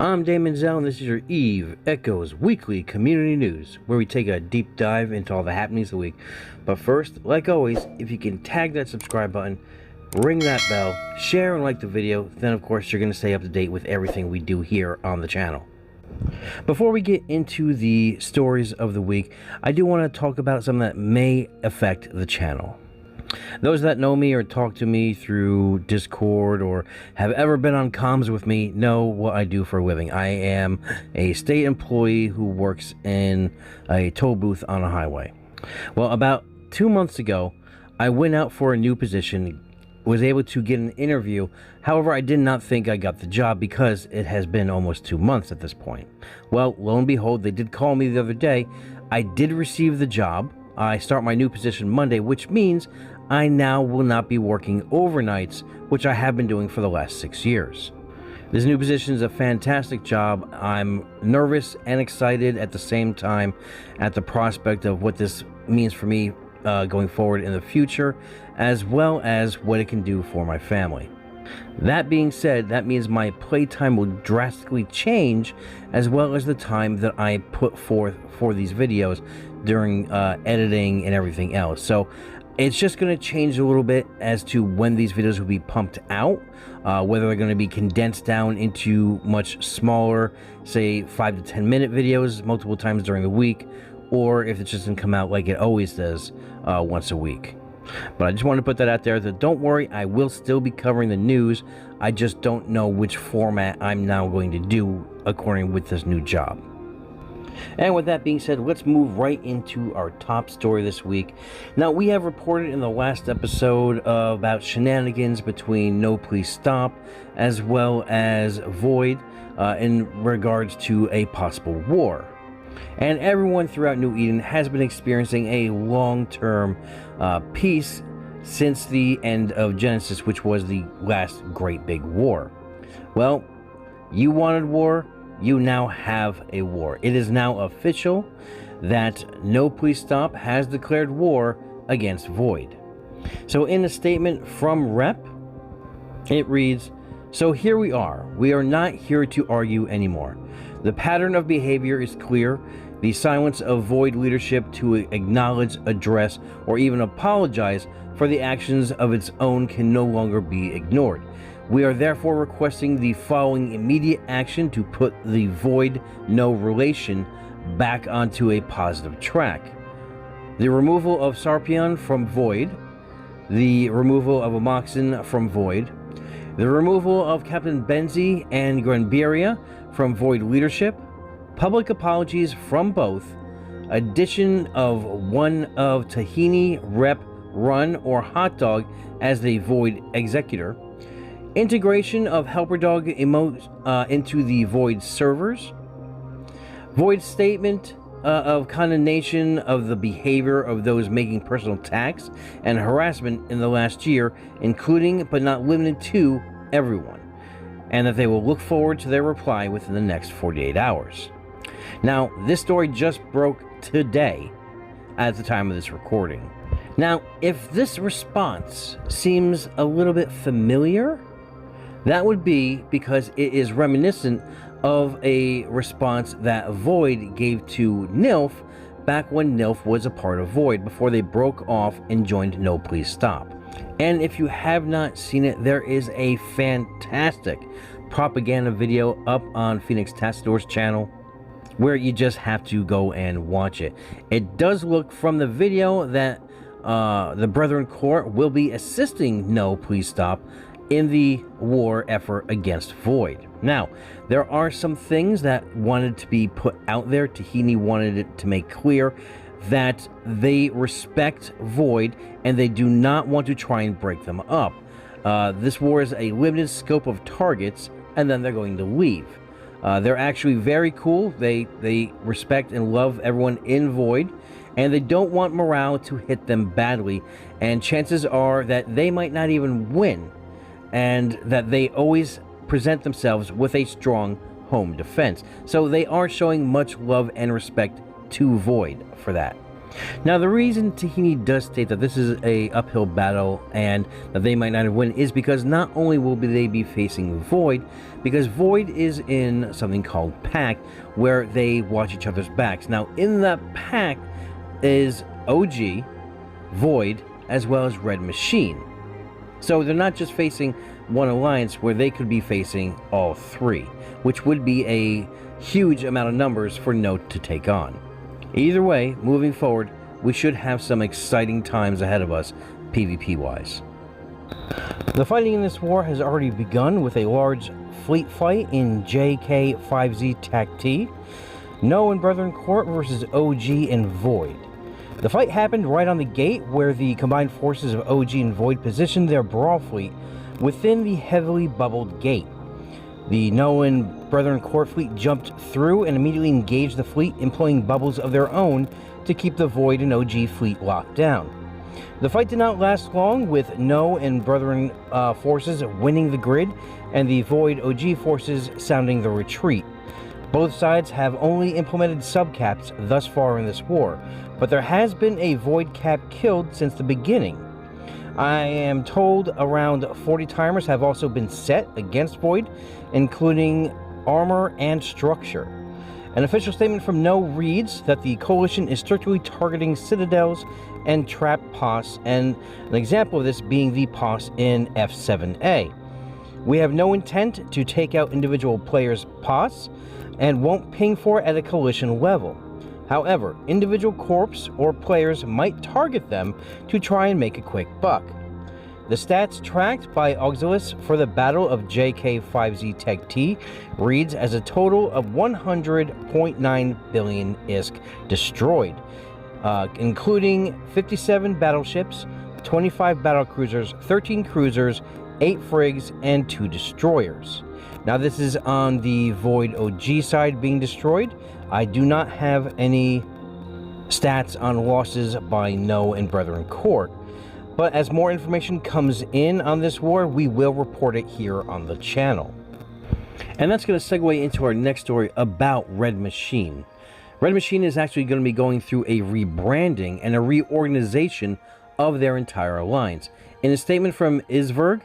I'm Damon Zell, and this is your Eve Echoes Weekly Community News, where we take a deep dive into all the happenings of the week. But first, like always, if you can tag that subscribe button, ring that bell, share and like the video, then of course you're going to stay up to date with everything we do here on the channel. Before we get into the stories of the week, I do want to talk about something that may affect the channel. Those that know me or talk to me through Discord or have ever been on comms with me know what I do for a living. I am a state employee who works in a toll booth on a highway. Well, about 2 months ago, I went out for a new position, was able to get an interview. However, I did not think I got the job because it has been almost 2 months at this point. Well, lo and behold, they did call me the other day. I did receive the job. I start my new position Monday, which means I now will not be working overnights, which I have been doing for the last 6 years. This new position is a fantastic job. I'm nervous and excited at the same time at the prospect of what this means for me going forward in the future, as well as what it can do for my family. That being said, that means my playtime will drastically change, as well as the time that I put forth for these videos during editing and everything else. So it's just going to change a little bit as to when these videos will be pumped out, whether they're going to be condensed down into much smaller, say 5 to 10 minute videos multiple times during the week, or if it's just going to come out like it always does once a week. But I just want to put that out there that don't worry, I will still be covering the news. I just don't know which format I'm now going to do according with this new job. And with that being said, let's move right into our top story this week. Now, we have reported in the last episode about shenanigans between No Please Stop as well as Void in regards to a possible war. And everyone throughout New Eden has been experiencing a long-term peace since the end of Genesis, which was the last great big war. Well, you wanted war, you now have a war. It is now official that No Please Stop has declared war against Void. So in a statement from Rep, it reads, "So here we are. We are not here to argue anymore. The pattern of behavior is clear. The silence of Void leadership to acknowledge, address, or even apologize for the actions of its own can no longer be ignored. We are therefore requesting the following immediate action to put the Void-No relation back onto a positive track. The removal of Sarpion from Void, the removal of Amoxin from Void, the removal of Captain Benzi and Granberia from Void leadership, public apologies from both, addition of one of Tahini, Rep, Run, or Hot Dog as the Void executor, integration of Helper Dog into the Void servers, Void statement of condemnation of the behavior of those making personal attacks and harassment in the last year, including but not limited to everyone, and that they will look forward to their reply within the next 48 hours. Now, this story just broke today at the time of this recording. Now, if this response seems a little bit familiar, that would be because it is reminiscent of a response that Void gave to Nilf back when Nilf was a part of Void before they broke off and joined No Please Stop. And if you have not seen it, there is a fantastic propaganda video up on Phoenix Tassador's channel where you just have to go and watch it. It does look from the video that the Brethren Court will be assisting No Please Stop in the war effort against Void. Now, there are some things that wanted to be put out there. Tahini wanted it to make clear that they respect Void and they do not want to try and break them up. This war is a limited scope of targets, and then they're going to leave. They're actually very cool. They respect and love everyone in Void, and they don't want morale to hit them badly, and chances are that they might not even win, and that they always present themselves with a strong home defense. So they are showing much love and respect to Void for that. Now, the reason Tahini does state that this is a uphill battle and that they might not win is because not only will they be facing Void, because Void is in something called Pact, where they watch each other's backs. Now, in that Pact is OG, Void, as well as Red Machine. So they're not just facing one alliance where they could be facing all three, which would be a huge amount of numbers for Note to take on. Either way, moving forward, we should have some exciting times ahead of us, PvP-wise. The fighting in this war has already begun with a large fleet fight in JK5Z TAC-T, No and Brethren Court versus OG and Void. The fight happened right on the gate where the combined forces of OG and Void positioned their brawl fleet within the heavily bubbled gate. The No and Brethren Court fleet jumped through and immediately engaged the fleet, employing bubbles of their own to keep the Void and OG fleet locked down. The fight did not last long, with No and Brethren forces winning the grid and the Void OG forces sounding the retreat. Both sides have only implemented subcaps thus far in this war, but there has been a Void cap killed since the beginning. I am told around 40 timers have also been set against Void, including armor and structure. An official statement from No reads that the coalition is strictly targeting citadels and trapped POS, and an example of this being the POS in F7A. We have no intent to take out individual players' POS and won't ping for it at a coalition level. However, individual corps or players might target them to try and make a quick buck. The stats tracked by Auxilius for the Battle of JK5Z TAC-T reads as a total of 100.9 billion ISK destroyed, including 57 battleships, 25 battlecruisers, 13 cruisers, 8 frigs, and 2 destroyers. Now this is on the Void OG side being destroyed. I do not have any stats on losses by No and Brethren Court, but as more information comes in on this war, we will report it here on the channel. And that's going to segue into our next story about Red Machine. Red Machine is actually going to be going through a rebranding and a reorganization of their entire alliance. In a statement from Isverg,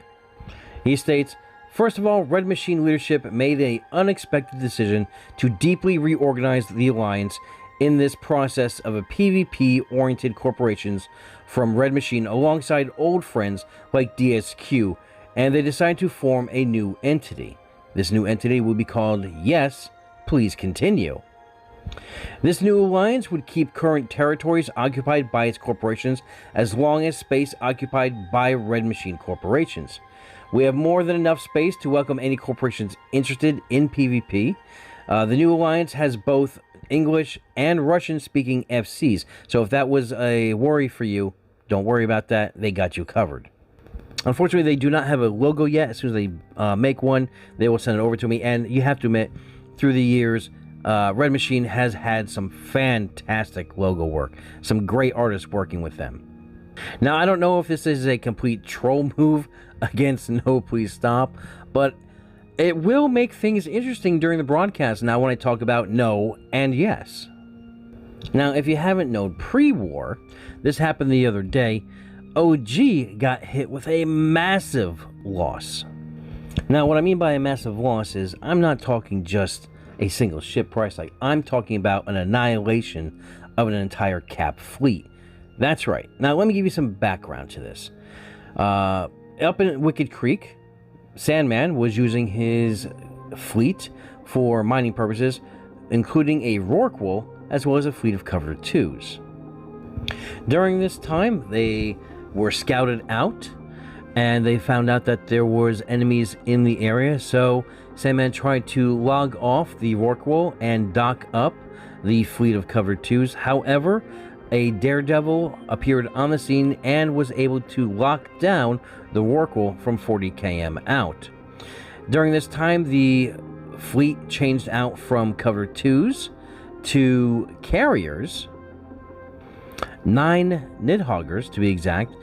he states, "First of all, Red Machine leadership made an unexpected decision to deeply reorganize the alliance in this process of a PvP-oriented corporations from Red Machine alongside old friends like DSQ, and they decided to form a new entity. This new entity will be called Yes, Please Continue. This new alliance would keep current territories occupied by its corporations as long as space occupied by Red Machine corporations. We have more than enough space to welcome any corporations interested in PvP. The new alliance has both English and Russian-speaking FCs, so if that was a worry for you, don't worry about that. They got you covered. Unfortunately, they do not have a logo yet. As soon as they make one, they will send it over to me, and you have to admit, through the years, Red Machine has had some fantastic logo work, some great artists working with them. Now, I don't know if this is a complete troll move against No Please Stop, but it will make things interesting during the broadcast now when I talk about No and Yes. Now, if you haven't known, pre-war, this happened the other day, OG got hit with a massive loss. Now, what I mean by a massive loss is I'm not talking just a single ship price, like I'm talking about an annihilation of an entire cap fleet. That's right. Now, let me give you some background to this. Up in Wicked Creek, Sandman was using his fleet for mining purposes, including a Rorqual as well as a fleet of Cover 2s. During this time, they were scouted out, and they found out that there was enemies in the area, so Sandman tried to log off the Rorqual and dock up the fleet of Cover 2s. However, a Daredevil appeared on the scene and was able to lock down the Rorqual from 40 km out. During this time, the fleet changed out from Cover 2s to carriers, 9 Nidhoggers to be exact,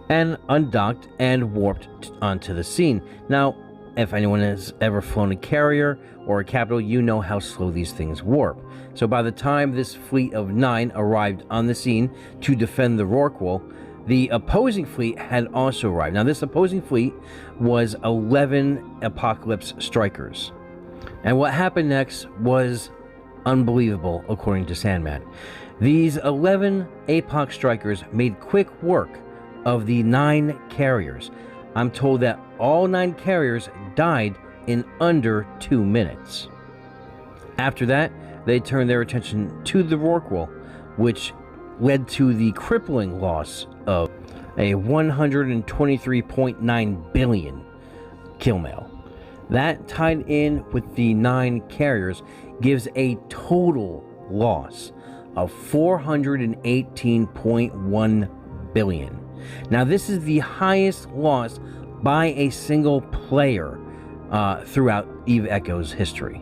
and undocked and warped onto the scene. Now, if anyone has ever flown a carrier or a capital, you know how slow these things warp. So by the time this fleet of 9 arrived on the scene to defend the Rorqual, the opposing fleet had also arrived. Now, this opposing fleet was 11 Apocalypse Strikers. And what happened next was unbelievable, according to Sandman. These 11 APOC Strikers made quick work of the 9 carriers. I'm told that all 9 carriers died in under 2 minutes. After that, they turned their attention to the Rorqual, which led to the crippling loss of a 123.9 billion kill mail. That, tied in with the 9 carriers, gives a total loss of 418.1 billion. Now, this is the highest loss by a single player throughout Eve Echo's history.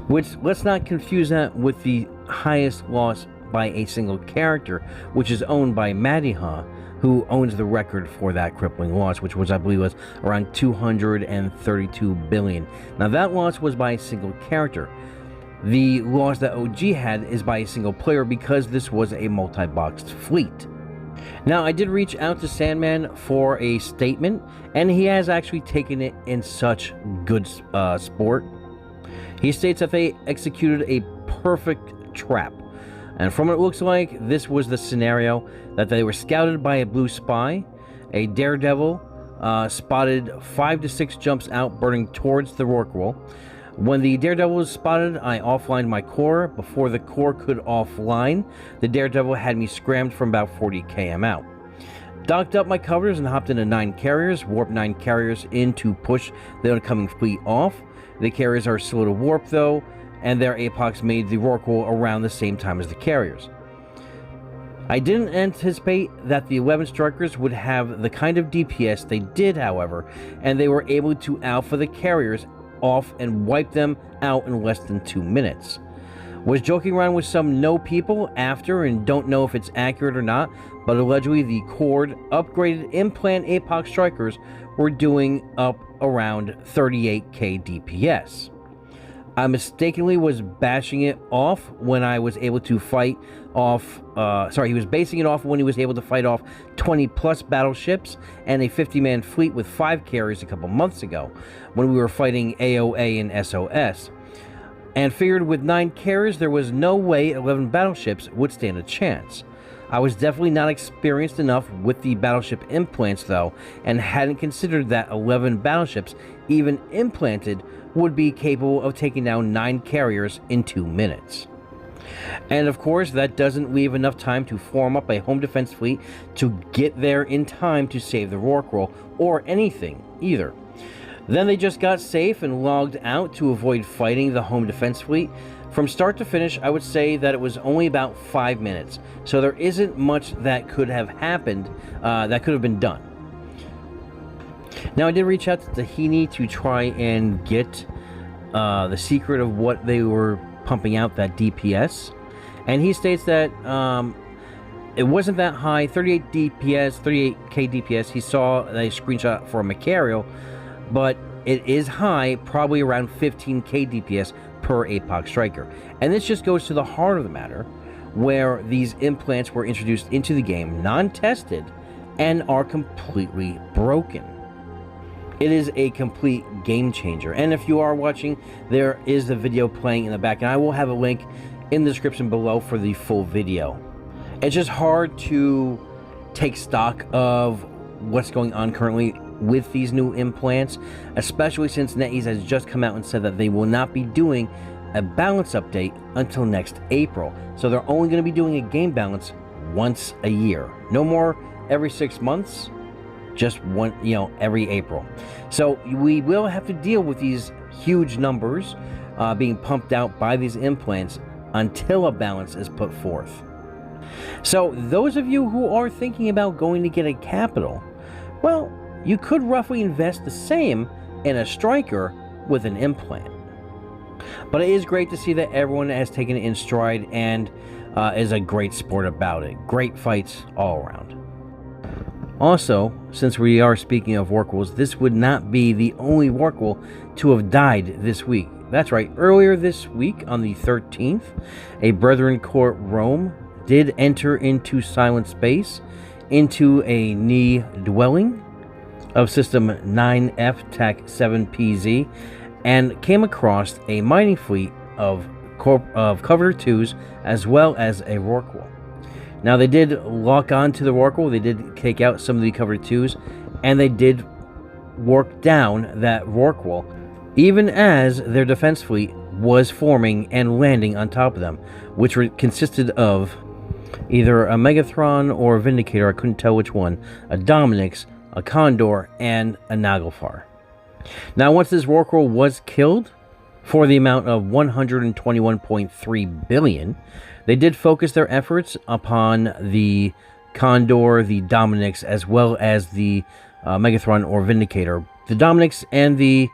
Which, let's not confuse that with the highest loss by a single character, which is owned by Madiha, who owns the record for that crippling loss, which was, I believe, was around 232 billion. Now, that loss was by a single character. The loss that OG had is by a single player because this was a multi-boxed fleet. Now, I did reach out to Sandman for a statement, and he has actually taken it in such good sport. He states that they executed a perfect trap. And from what it looks like, this was the scenario: that they were scouted by a blue spy. A daredevil spotted 5 to 6 jumps out, burning towards the Rorqual. When the daredevil was spotted, I offlined my core. Before the core could offline, the daredevil had me scrammed from about 40 km out. Docked up my covers and hopped into 9 carriers, warped 9 carriers in to push the oncoming fleet off. The carriers are slow to warp though, and their apocs made the Rorqual around the same time as the carriers. I didn't anticipate that the 11 Strikers would have the kind of DPS they did, however, and they were able to alpha the carriers off and wipe them out in less than 2 minutes. Was joking around with some people after, and don't know if it's accurate or not, but allegedly the cord upgraded implant APOC Strikers were doing up around 38k DPS. I mistakenly was bashing it off when I was able to fight off, he was basing it off when he was able to fight off 20 plus battleships and a 50-man fleet with 5 carriers a couple months ago when we were fighting AOA and SOS. And figured with 9 carriers there was no way 11 battleships would stand a chance. I was definitely not experienced enough with the battleship implants though, and hadn't considered that 11 battleships, even implanted, would be capable of taking down 9 carriers in 2 minutes. And of course, that doesn't leave enough time to form up a home defense fleet to get there in time to save the Rorqual, or anything either. Then they just got safe and logged out to avoid fighting the home defense fleet. From start to finish, I would say that it was only about 5 minutes, so there isn't much that could have happened, that could have been done. Now, I did reach out to Tahini to try and get the secret of what they were pumping out, that DPS, and he states that it wasn't that high, 38 DPS, 38k DPS. He saw a screenshot for a Macarial, but it is high, probably around 15k DPS per APOC Striker. And this just goes to the heart of the matter, where these implants were introduced into the game non-tested and are completely broken. It is a complete game changer. And if you are watching, there is a video playing in the back, and I will have a link in the description below for the full video. It's just hard to take stock of what's going on currently with these new implants, especially since NetEase has just come out and said that they will not be doing a balance update until next April. So they're only going to be doing a game balance once a year. No more every 6 months, just one, every April. So we will have to deal with these huge numbers being pumped out by these implants until a balance is put forth. So those of you who are thinking about going to get a capital, well, you could roughly invest the same in a striker with an implant. But it is great to see that everyone has taken it in stride and is a great sport about it. Great fights all around. Also, since we are speaking of Rorquals, this would not be the only Rorqual to have died this week. That's right, earlier this week on the 13th, a Brethren Court Rome did enter into silent space, into a knee dwelling of system 9F TAC 7PZ, and came across a mining fleet of Covenant 2s as well as a Rorqual. Now, they did lock on to the Rorqual, they did take out some of the Covenant 2s, and they did work down that Rorqual, even as their defense fleet was forming and landing on top of them, which consisted of either a Megathron or a Vindicator, I couldn't tell which one, a Dominix, a Condor, and a Naglfar. Now, once this Rorqual was killed, for the amount of 121.3 billion, they did focus their efforts upon the Condor, the Dominix, as well as the Megathron or Vindicator. The Dominix and the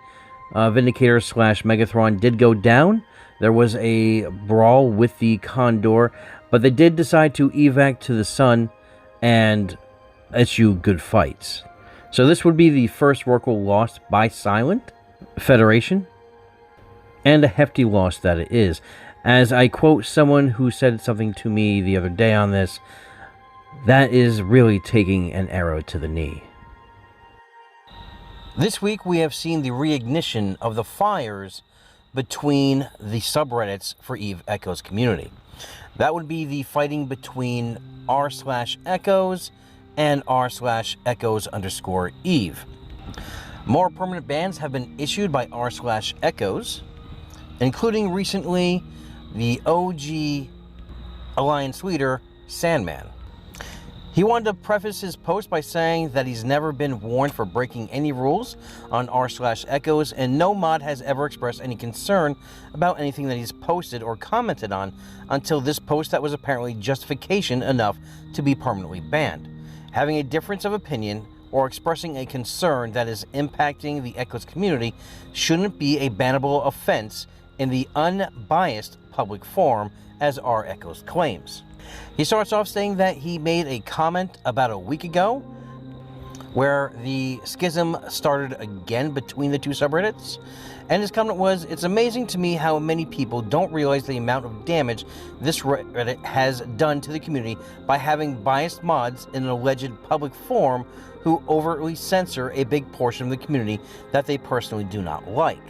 Vindicator / Megathron did go down. There was a brawl with the Condor, but they did decide to evac to the sun and issue good fights. So this would be the first Rorqual lost by Silent Federation, and a hefty loss that it is. As I quote someone who said something to me the other day on this, that is really taking an arrow to the knee. This week we have seen the reignition of the fires between the subreddits for Eve Echoes community. That would be the fighting between r/echoes and r/echoes_Eve. More permanent bans have been issued by r/echoes, including recently the OG Alliance leader, Sandman. He wanted to preface his post by saying that he's never been warned for breaking any rules on r/echoes, and no mod has ever expressed any concern about anything that he's posted or commented on until this post that was apparently justification enough to be permanently banned. Having a difference of opinion or expressing a concern that is impacting the Echoes community shouldn't be a bannable offense in the unbiased public forum, as r/echoes claims. He starts off saying that he made a comment about a week ago where the schism started again between the two subreddits, and his comment was, "It's amazing to me how many people don't realize the amount of damage this Reddit has done to the community by having biased mods in an alleged public forum who overtly censor a big portion of the community that they personally do not like."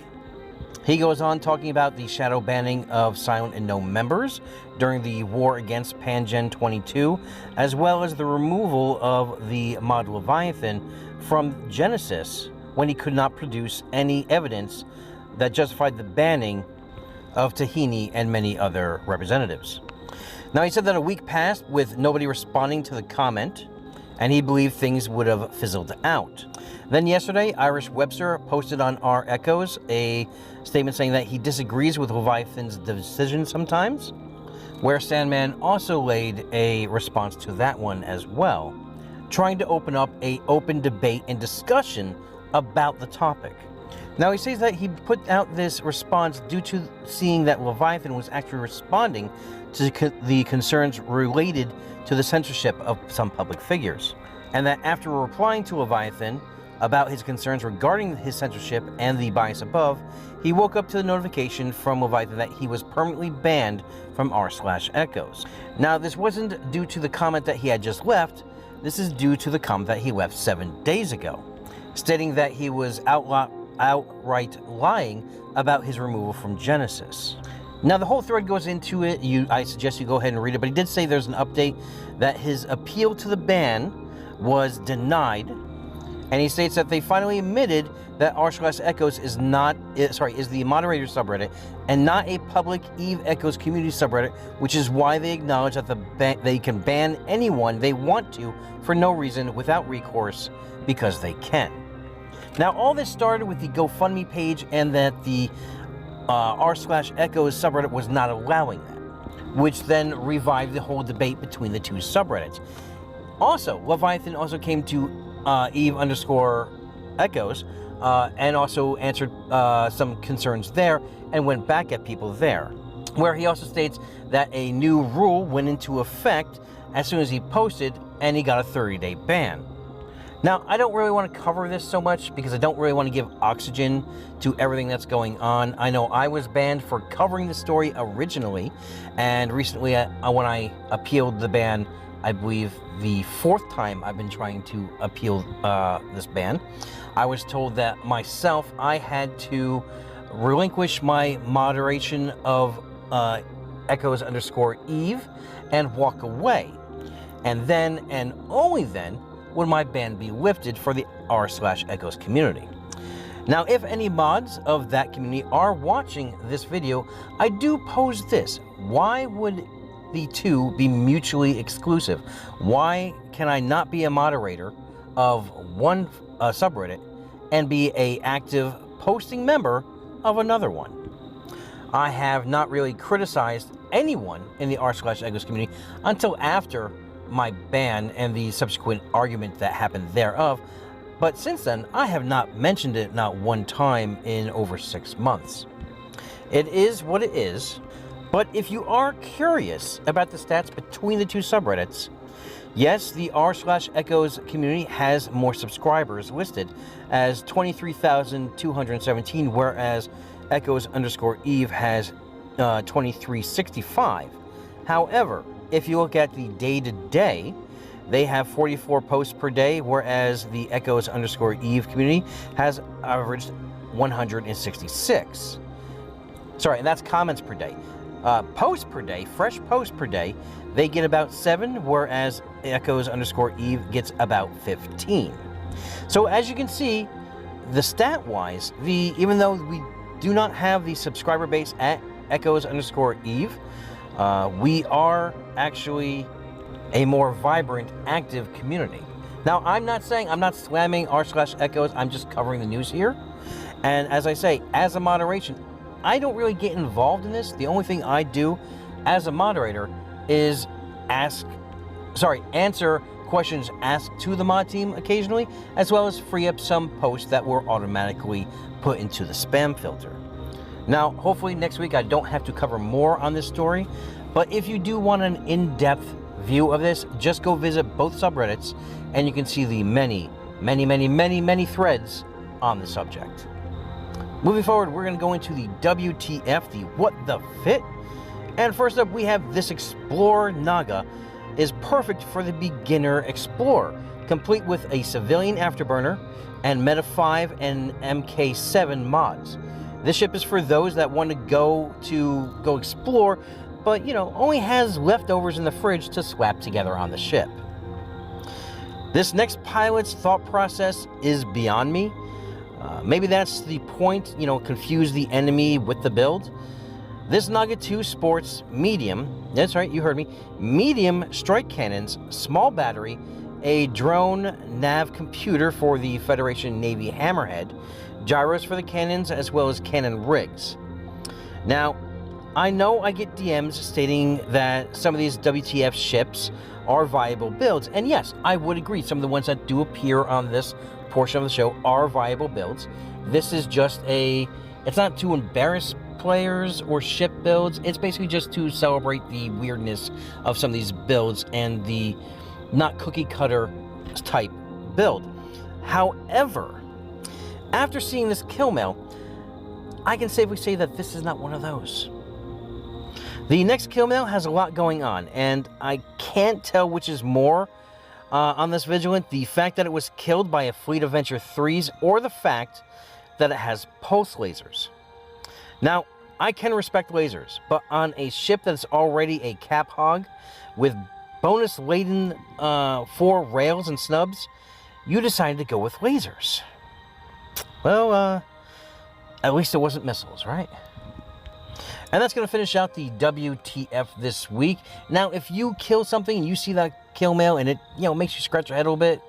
He goes on talking about the shadow banning of silent and no members during the war against Pangen 22, as well as the removal of the mod Leviathan from Genesis when he could not produce any evidence that justified the banning of Tahini and many other representatives. Now, he said that a week passed with nobody responding to the comment, and he believed things would have fizzled out. Then yesterday, Irish Webster posted on r/echoes a statement saying that he disagrees with Leviathan's decision sometimes, where Sandman also laid a response to that one as well, trying to open up an open debate and discussion about the topic. Now, he says that he put out this response due to seeing that Leviathan was actually responding to the concerns related to the censorship of some public figures, and that after replying to Leviathan about his concerns regarding his censorship and the bias above, he woke up to the notification from Leviathan that he was permanently banned from r/echoes. Now, this wasn't due to the comment that he had just left. This is due to the comment that he left 7 days ago, stating that he was outright lying about his removal from Genesis. Now, the whole thread goes into it. I suggest you go ahead and read it, but he did say there's an update that his appeal to the ban was denied, and he states that they finally admitted that r/echoes is the moderator subreddit and not a public Eve Echoes community subreddit, which is why they acknowledge that they can ban anyone they want to for no reason without recourse, because they can. Now, all this started with the GoFundMe page, and that the r/echoes subreddit was not allowing that, which then revived the whole debate between the two subreddits. Also, Leviathan also came to Eve_Echoes and also answered some concerns there and went back at people there, where he also states that a new rule went into effect as soon as he posted, and he got a 30-day ban. Now, I don't really want to cover this so much because I don't really want to give oxygen to everything that's going on. I know I was banned for covering the story originally, and recently when I appealed the ban, I believe the 4th time I've been trying to appeal this ban, I was told that myself, I had to relinquish my moderation of Echoes_Eve and walk away. And then, and only then, would my ban be lifted for the r/echoes community. Now, if any mods of that community are watching this video, I do pose this. Why would the two be mutually exclusive? Why can I not be a moderator of one subreddit and be an active posting member of another one? I have not really criticized anyone in the r/echoes community until after my ban and the subsequent argument that happened thereof, but since then I have not mentioned it not one time in over 6 months. It is what it is, but if you are curious about the stats between the two subreddits, yes, the r/echoes community has more subscribers listed as 23,217, whereas Echoes_Eve has 2365. However, if you look at the day-to-day, they have 44 posts per day, whereas the Echoes_Eve community has averaged 166. Sorry, and that's comments per day. Posts per day, fresh posts per day, they get about 7, whereas Echoes_Eve gets about 15. So as you can see, the stat-wise, even though we do not have the subscriber base at Echoes_Eve, we are actually a more vibrant, active community. Now, I'm not slamming r/echoes, I'm just covering the news here. And as I say, as a moderation, I don't really get involved in this. The only thing I do as a moderator is answer questions asked to the mod team occasionally, as well as free up some posts that were automatically put into the spam filter. Now, hopefully next week I don't have to cover more on this story, but if you do want an in-depth view of this, just go visit both subreddits and you can see the many threads on the subject. Moving forward, we're going to go into the WTF, the What the Fit. And first up, we have this Explorer Naga is perfect for the beginner explorer, complete with a civilian afterburner and Meta 5 and MK7 mods. This ship is for those that want to go explore, but only has leftovers in the fridge to slap together on the ship. This next pilot's thought process is beyond me. Maybe that's the point, confuse the enemy with the build. This Naga 2 sports medium, that's right, you heard me, medium strike cannons, small battery, a drone nav computer for the Federation Navy Hammerhead, gyros for the cannons, as well as cannon rigs. Now, I know I get DMs stating that some of these WTF ships are viable builds, and yes, I would agree, some of the ones that do appear on this portion of the show are viable builds. This is just it's not to embarrass players or ship builds, it's basically just to celebrate the weirdness of some of these builds and the not cookie cutter type build. However, after seeing this kill mail, I can safely say that this is not one of those. The next kill mail has a lot going on, and I can't tell which is more on this Vigilant, the fact that it was killed by a fleet of Venture 3s, or the fact that it has pulse lasers. Now, I can respect lasers, but on a ship that's already a cap hog with bonus-laden 4 rails and snubs, you decided to go with lasers. Well, at least it wasn't missiles, right? And that's going to finish out the WTF this week. Now, if you kill something and you see that kill mail and it, makes you scratch your head a little bit,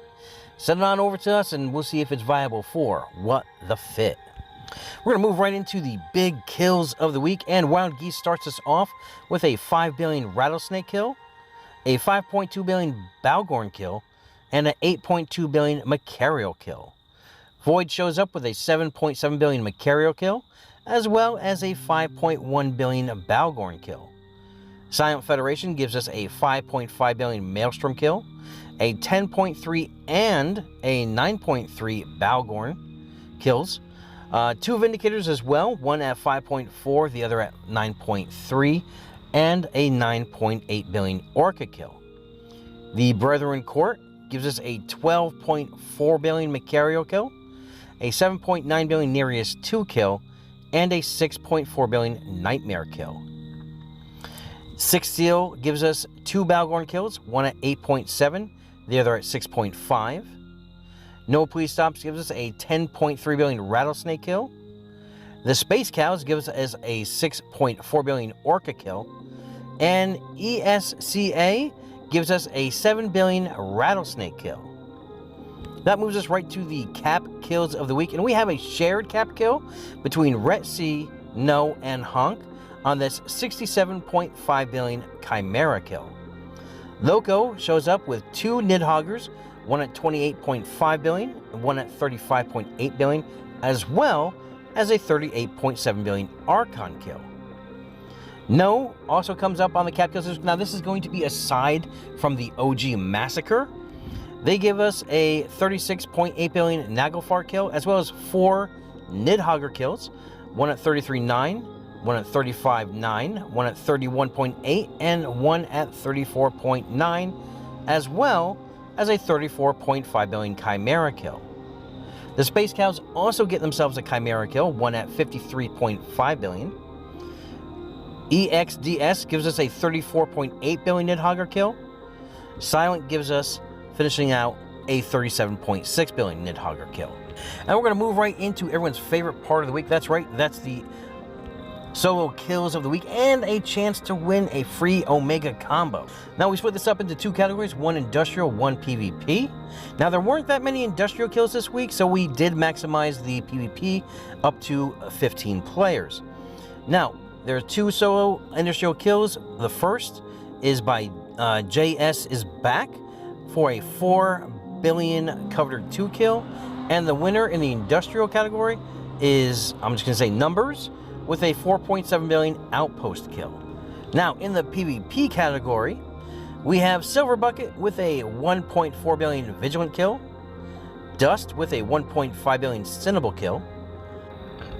send it on over to us and we'll see if it's viable for What the Fit. We're going to move right into the big kills of the week, and Wild Geese starts us off with a 5 billion Rattlesnake kill, a 5.2 billion Balgorn kill, and an 8.2 billion Macarial kill. Void shows up with a 7.7 billion Macarial kill, as well as a 5.1 billion Balgorn kill. Silent Federation gives us a 5.5 billion Maelstrom kill, a 10.3 and a 9.3 Balgorn kills. 2 Vindicators as well, one at 5.4, the other at 9.3, and a 9.8 billion Orca kill. The Brethren Court gives us a 12.4 billion Macario kill, a 7.9 billion Nereus 2 kill, and a 6.4 billion Nightmare kill. Sixth Seal gives us 2 Balgorn kills, one at 8.7, the other at 6.5. No Please Stops gives us a 10.3 billion Rattlesnake kill. The Space Cows gives us a 6.4 billion Orca kill. And ESCA gives us a 7 billion Rattlesnake kill. That moves us right to the cap kills of the week. And we have a shared cap kill between Ret C, No, and Honk on this 67.5 billion Chimera kill. Loco shows up with 2 Nidhoggers, one at 28.5 billion and one at 35.8 billion, as well as a 38.7 billion Archon kill. No also comes up on the cap kills. Now this is going to be aside from the OG Massacre. They give us a 36.8 billion Naglfar kill, as well as 4 Nidhogger kills, one at 33.9, one at 35.9, one at 31.8, and one at 34.9, as well as a 34.5 billion Chimera kill. The Space Cows also get themselves a Chimera kill, one at 53.5 billion. EXDS gives us a 34.8 billion Nidhogger kill. Silent gives us, finishing out, a 37.6 billion Nidhogger kill. And we're going to move right into everyone's favorite part of the week. That's right, that's the solo kills of the week and a chance to win a free Omega combo. Now we split this up into 2 categories, 1 industrial, 1 PvP. Now there weren't that many industrial kills this week, so we did maximize the PvP up to 15 players. Now there are 2 solo industrial kills. The first is by JS is Back for a 4 billion coveted 2 kill, and the winner in the industrial category is, I'm just going to say numbers, with a 4.7 billion Outpost kill. Now, in the PvP category, we have Silver Bucket with a 1.4 billion Vigilant kill, Dust with a 1.5 billion Cinnable kill,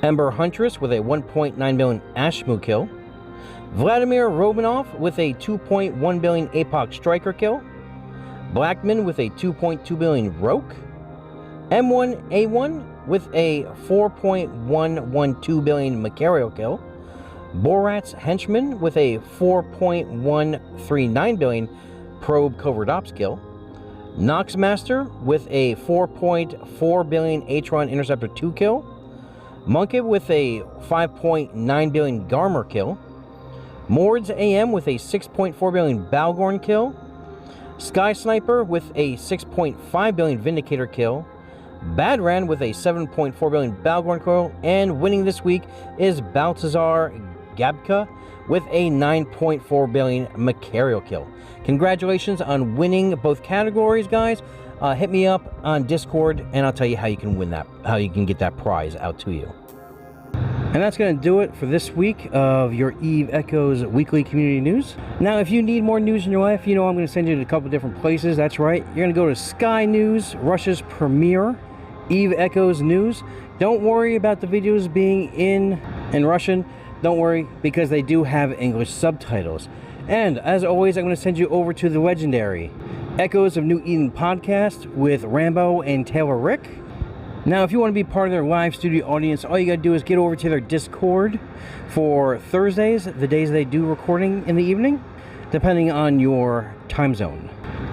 Ember Huntress with a 1.9 billion Ashmu kill, Vladimir Romanov with a 2.1 billion Apoc Striker kill, Blackman with a 2.2 billion Roke, M1A1 with a 4.112 billion Macario kill, Borat's Henchman with a 4.139 billion Probe Covert Ops kill, Noxmaster with a 4.4 billion Atron Interceptor 2 kill, Monkey with a 5.9 billion Garmer kill, Mords AM with a 6.4 billion Balgorn kill, Sky Sniper with a 6.5 billion Vindicator kill, Badran with a 7.4 billion Balgorn kill, and winning this week is Baltazar Gabka with a 9.4 billion Macario kill. Congratulations on winning both categories, guys. Hit me up on Discord and I'll tell you how you can win that, how you can get that prize out to you. And that's going to do it for this week of your Eve Echoes weekly community news. Now, if you need more news in your life, you know I'm going to send you to a couple different places. That's right. You're going to go to Sky News, Russia's premier Eve Echoes news. Don't worry about the videos being in Russian. Don't worry, because they do have English subtitles. And as always, I'm going to send you over to the legendary Echoes of New Eden podcast with Rambo and Taylor Rick. Now, if you want to be part of their live studio audience, all you got to do is get over to their Discord for Thursdays, the days they do recording in the evening, depending on your time zone.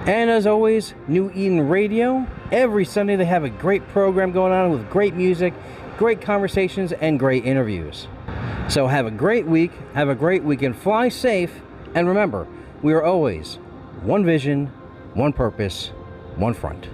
And as always, New Eden Radio, every Sunday they have a great program going on with great music, great conversations, and great interviews. So have a great week, have a great weekend, fly safe, and remember, we are always one vision, one purpose, one front.